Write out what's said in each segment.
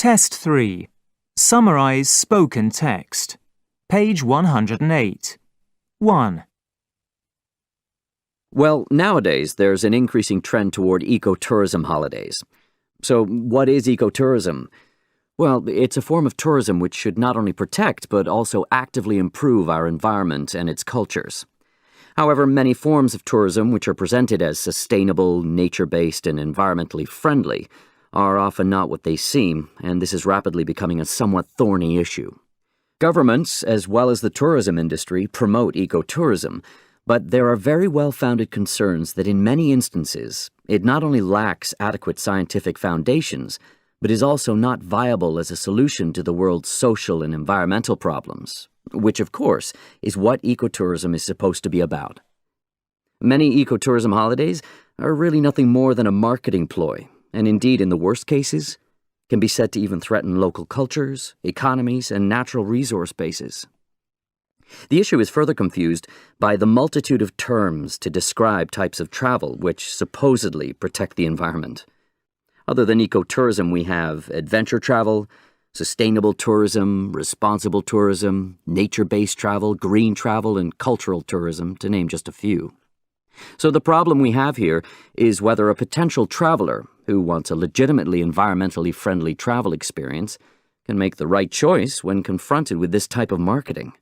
Test 3. Summarize spoken text. Page 108. 1. Well, nowadays there's an increasing trend toward ecotourism holidays. So, what is ecotourism? Well, it's a form of tourism which should not only protect but also actively improve our environment and its cultures. However, many forms of tourism which are presented as sustainable, nature-based, and environmentally friendly are often not what they seem, and this is rapidly becoming a somewhat thorny issue. Governments, as well as the tourism industry, promote ecotourism, but there are very well-founded concerns that in many instances, it not only lacks adequate scientific foundations, but is also not viable as a solution to the world's social and environmental problems, which, of course, is what ecotourism is supposed to be about. Many ecotourism holidays are really nothing more than a marketing ploy, and indeed, in the worst cases, can be said to even threaten local cultures, economies, and natural resource bases. The issue is further confused by the multitude of terms to describe types of travel which supposedly protect the environment. Other than ecotourism, we have adventure travel, sustainable tourism, responsible tourism, nature-based travel, green travel, and cultural tourism, to name just a few. So the problem we have here is whether a potential traveler who wants a legitimately environmentally friendly travel experience can make the right choice when confronted with this type of marketing.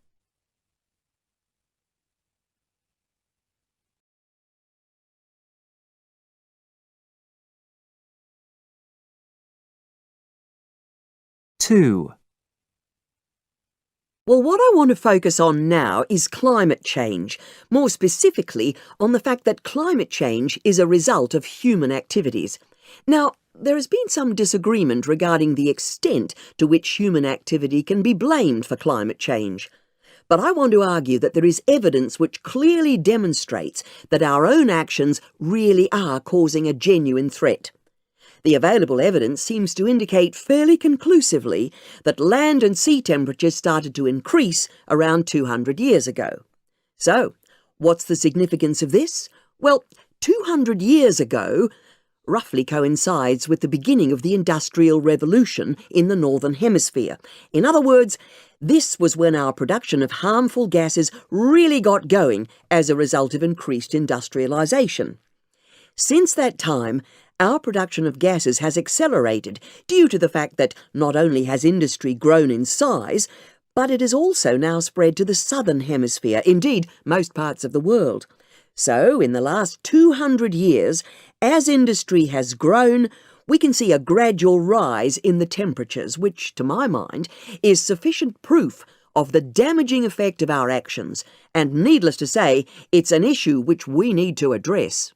Two. Well, what I want to focus on now is climate change, more specifically on the fact that climate change is a result of human activities. Now, there has been some disagreement regarding the extent to which human activity can be blamed for climate change. But I want to argue that there is evidence which clearly demonstrates that our own actions really are causing a genuine threat. The available evidence seems to indicate fairly conclusively that land and sea temperatures started to increase around 200 years ago. So, what's the significance of this? Well, 200 years ago roughly coincides with the beginning of the Industrial Revolution in the Northern Hemisphere. In other words, this was when our production of harmful gases really got going as a result of increased industrialization. Since that time, our production of gases has accelerated due to the fact that not only has industry grown in size, but it has also now spread to the southern hemisphere, indeed most parts of the world. So, in the last 200 years, as industry has grown, we can see a gradual rise in the temperatures, which, to my mind, is sufficient proof of the damaging effect of our actions, and needless to say, it's an issue which we need to address.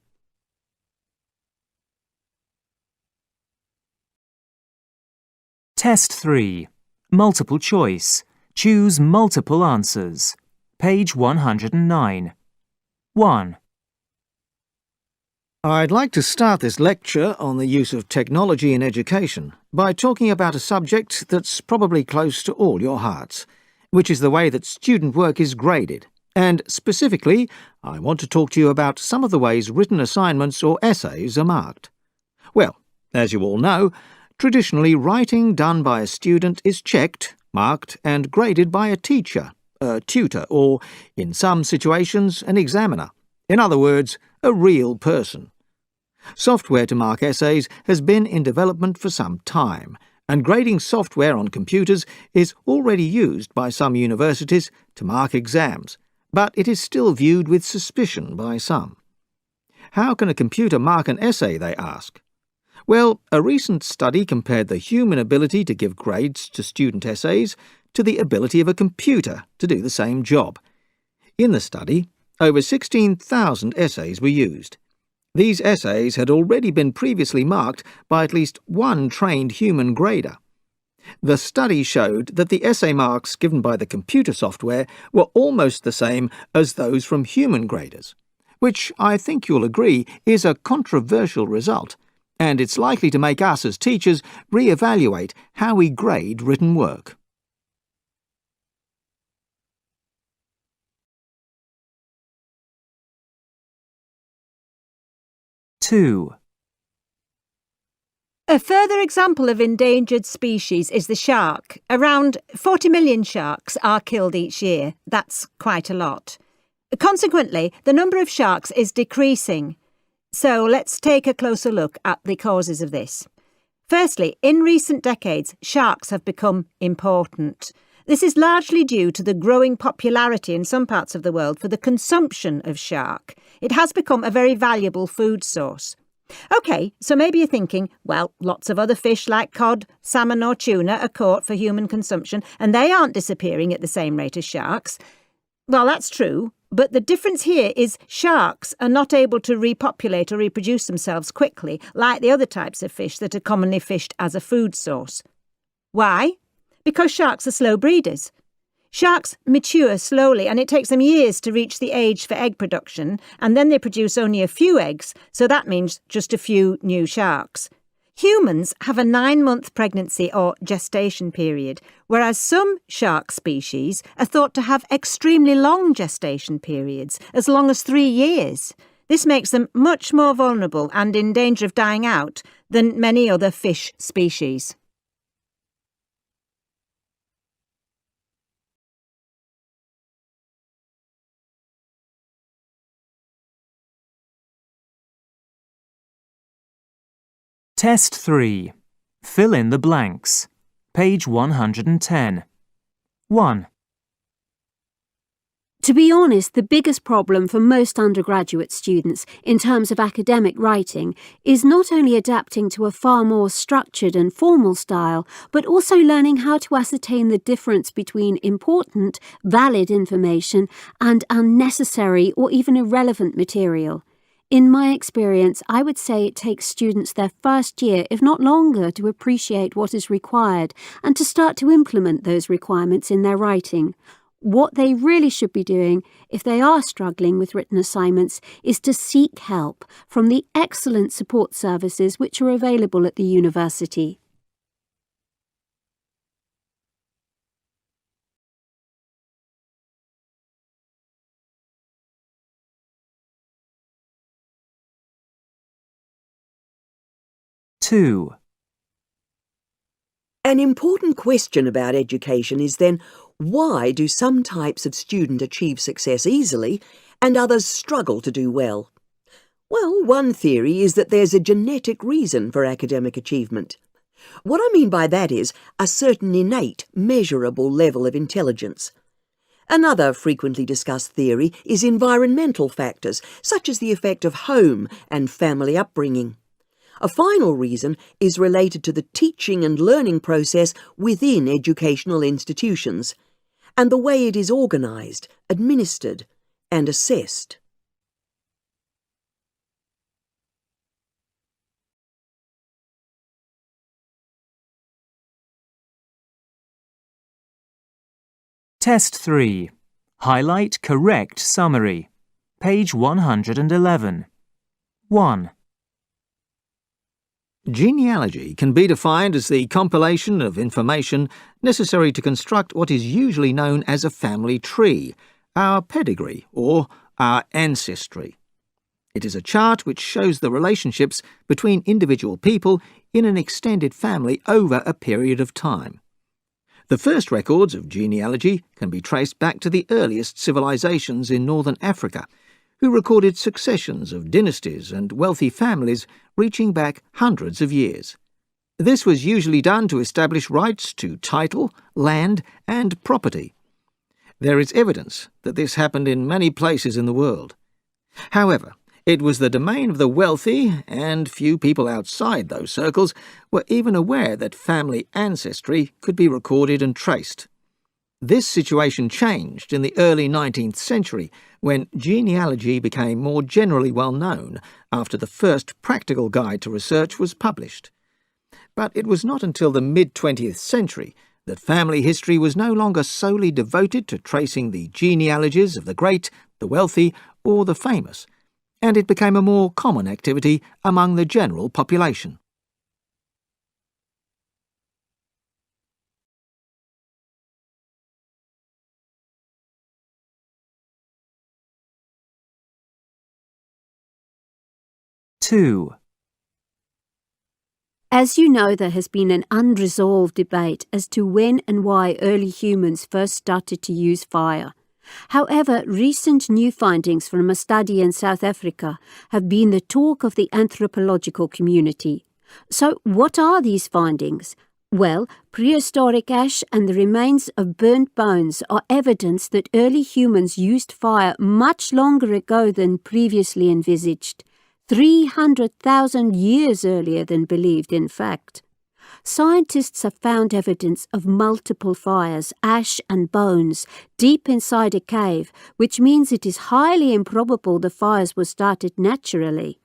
Test 3. Multiple choice. Choose multiple answers. Page 109. 1. I'd like to start this lecture on the use of technology in education by talking about a subject that's probably close to all your hearts, which is the way that student work is graded. And specifically, I want to talk to you about some of the ways written assignments or essays are marked. Well, as you all know, traditionally, writing done by a student is checked, marked, and graded by a teacher, a tutor, or, in some situations, an examiner. In other words, a real person. Software to mark essays has been in development for some time, and grading software on computers is already used by some universities to mark exams, but it is still viewed with suspicion by some. How can a computer mark an essay, they ask? Well, a recent study compared the human ability to give grades to student essays to the ability of a computer to do the same job. In the study, over 16,000 essays were used. These essays had already been previously marked by at least one trained human grader. The study showed that the essay marks given by the computer software were almost the same as those from human graders, which I think you'll agree is a controversial result, and it's likely to make us as teachers re-evaluate how we grade written work. Two. A further example of endangered species is the shark. Around 40 million sharks are killed each year. That's quite a lot. Consequently, the number of sharks is decreasing. So let's take a closer look at the causes of this. Firstly, in recent decades, sharks have become important. This is largely due to the growing popularity in some parts of the world for the consumption of shark. It has become a very valuable food source. OK, so maybe you're thinking, well, lots of other fish like cod, salmon or tuna are caught for human consumption and they aren't disappearing at the same rate as sharks. Well, that's true, but the difference here is sharks are not able to repopulate or reproduce themselves quickly like the other types of fish that are commonly fished as a food source. Why? Because sharks are slow breeders. Sharks mature slowly and it takes them years to reach the age for egg production, and then they produce only a few eggs, so that means just a few new sharks. Humans have a 9-month pregnancy or gestation period, whereas some shark species are thought to have extremely long gestation periods, as long as 3 years. This makes them much more vulnerable and in danger of dying out than many other fish species. Test 3. Fill in the blanks. Page 110. 1. To be honest, the biggest problem for most undergraduate students in terms of academic writing is not only adapting to a far more structured and formal style, but also learning how to ascertain the difference between important, valid information and unnecessary or even irrelevant material. In my experience, I would say it takes students their first year, if not longer, to appreciate what is required and to start to implement those requirements in their writing. What they really should be doing, if they are struggling with written assignments, is to seek help from the excellent support services which are available at the university. Two. An important question about education is then, why do some types of student achieve success easily and others struggle to do well? Well, one theory is that there's a genetic reason for academic achievement. What I mean by that is a certain innate, measurable level of intelligence. Another frequently discussed theory is environmental factors, such as the effect of home and family upbringing. A final reason is related to the teaching and learning process within educational institutions, and the way it is organised, administered, and assessed. Test 3. Highlight correct summary. Page 111. 1. Genealogy can be defined as the compilation of information necessary to construct what is usually known as a family tree, our pedigree, or our ancestry. It is a chart which shows the relationships between individual people in an extended family over a period of time. The first records of genealogy can be traced back to the earliest civilizations in northern Africa, who recorded successions of dynasties and wealthy families reaching back hundreds of years. This was usually done to establish rights to title, land, and property. There is evidence that this happened in many places in the world. However, it was the domain of the wealthy, and few people outside those circles were even aware that family ancestry could be recorded and traced. This situation changed in the early 19th century when genealogy became more generally well known after the first practical guide to research was published. But it was not until the mid-20th century that family history was no longer solely devoted to tracing the genealogies of the great, the wealthy, or the famous, and it became a more common activity among the general population. Two. As you know, there has been an unresolved debate as to when and why early humans first started to use fire. However, recent new findings from a study in South Africa have been the talk of the anthropological community. So, what are these findings? Well, prehistoric ash and the remains of burnt bones are evidence that early humans used fire much longer ago than previously envisaged, 300,000 years earlier than believed, in fact. Scientists have found evidence of multiple fires, ash and bones, deep inside a cave, which means it is highly improbable the fires were started naturally.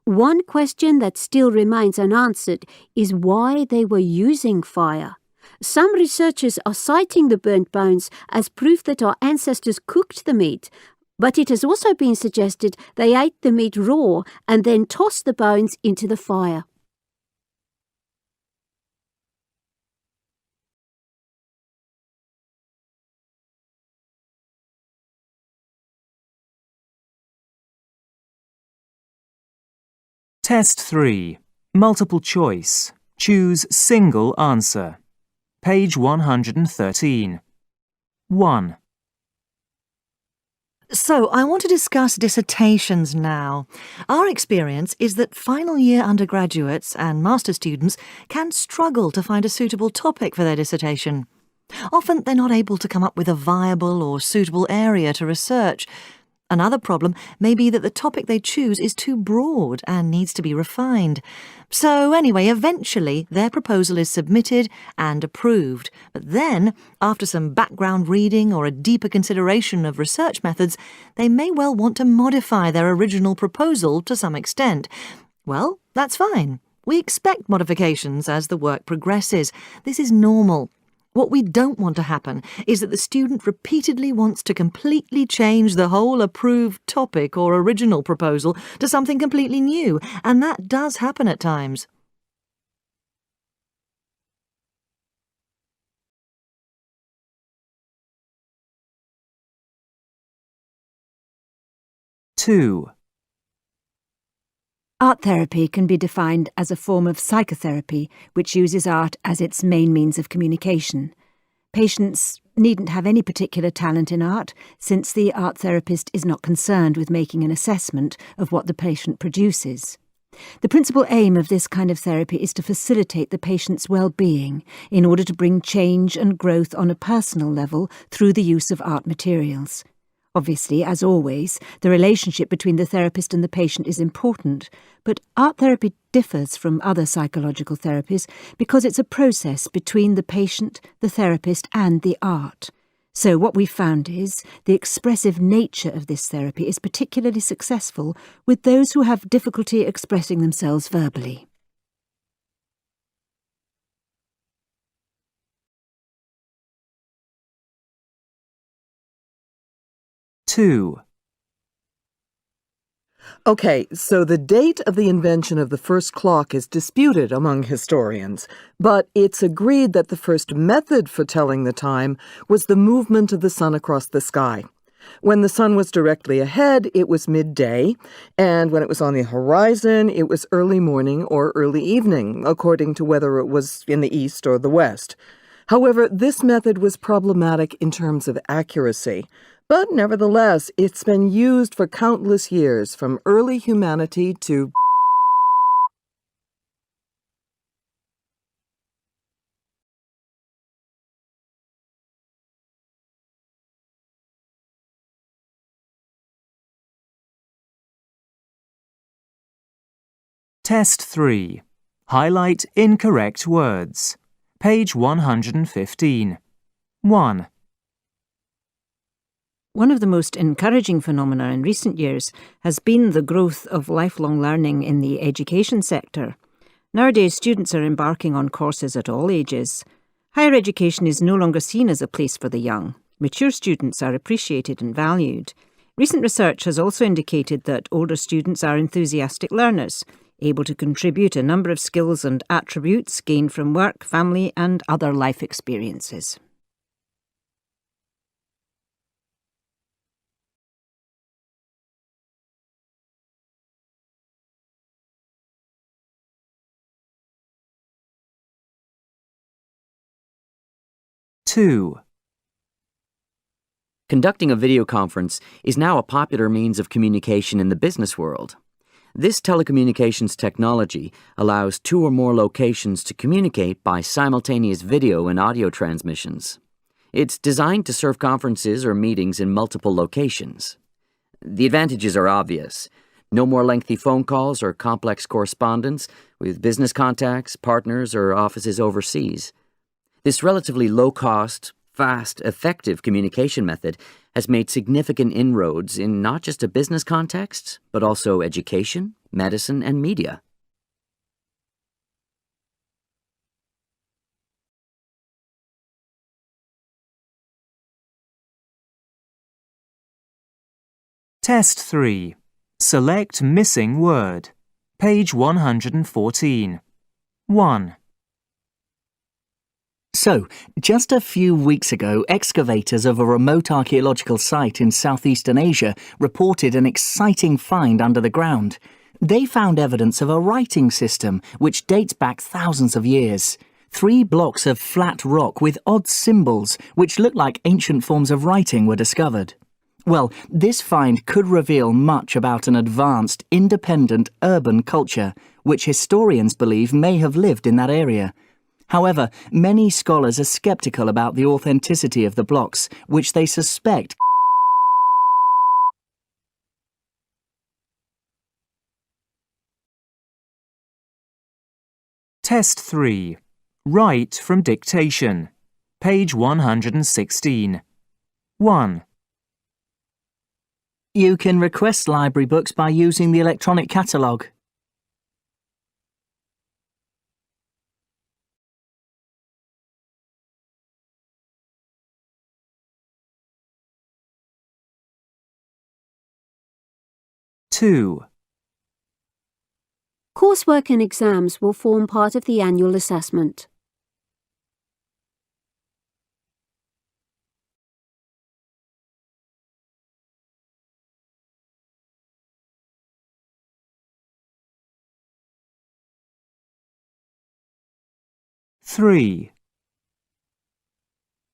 One question that still remains unanswered is why they were using fire. Some researchers are citing the burnt bones as proof that our ancestors cooked the meat, but it has also been suggested they ate the meat raw and then tossed the bones into the fire. Test 3. Multiple choice. Choose single answer. Page 113. 1. So, I want to discuss dissertations now. Our experience is that final year undergraduates and master students can struggle to find a suitable topic for their dissertation. Often they're not able to come up with a viable or suitable area to research. Another problem may be that the topic they choose is too broad and needs to be refined. So anyway, eventually their proposal is submitted and approved. But then, after some background reading or a deeper consideration of research methods, they may well want to modify their original proposal to some extent. Well, that's fine. We expect modifications as the work progresses. This is normal. What we don't want to happen is that the student repeatedly wants to completely change the whole approved topic or original proposal to something completely new, and that does happen at times. Two. Art therapy can be defined as a form of psychotherapy which uses art as its main means of communication. Patients needn't have any particular talent in art, since the art therapist is not concerned with making an assessment of what the patient produces. The principal aim of this kind of therapy is to facilitate the patient's well-being in order to bring change and growth on a personal level through the use of art materials. Obviously, as always, the relationship between the therapist and the patient is important, but art therapy differs from other psychological therapies because it's a process between the patient, the therapist, and the art. So what we've found is the expressive nature of this therapy is particularly successful with those who have difficulty expressing themselves verbally. Two. Okay, so the date of the invention of the first clock is disputed among historians, but it's agreed that the first method for telling the time was the movement of the sun across the sky. When the sun was directly ahead, it was midday, and when it was on the horizon, it was early morning or early evening, according to whether it was in the east or the west. However, this method was problematic in terms of accuracy. But nevertheless, it's been used for countless years, from early humanity to Test 3. Highlight incorrect words. Page 115. 1. One of the most encouraging phenomena in recent years has been the growth of lifelong learning in the education sector. Nowadays, students are embarking on courses at all ages. Higher education is no longer seen as a place for the young. Mature students are appreciated and valued. Recent research has also indicated that older students are enthusiastic learners, able to contribute a number of skills and attributes gained from work, family, and other life experiences. 2, Conducting a video conference is now a popular means of communication in the business world. This telecommunications technology allows 2 or more locations to communicate by simultaneous video and audio transmissions. It's designed to serve conferences or meetings in multiple locations. The advantages are obvious. No more lengthy phone calls or complex correspondence with business contacts, partners, or offices overseas. This relatively low-cost, fast, effective communication method has made significant inroads in not just a business context, but also education, medicine, and media. Test 3. Select missing word. Page 114. 1, So, just a few weeks ago, excavators of a remote archaeological site in southeastern Asia reported an exciting find under the ground. They found evidence of a writing system which dates back thousands of years. 3 blocks of flat rock with odd symbols which look like ancient forms of writing were discovered. Well, this find could reveal much about an advanced, independent urban culture, which historians believe may have lived in that area. However, many scholars are skeptical about the authenticity of the blocks, which they suspect. Test 3. Write from dictation. Page 116. 1, You can request library books by using the electronic catalogue. 2, Coursework and exams will form part of the annual assessment. 3,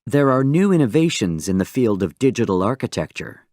There are new innovations in the field of digital architecture.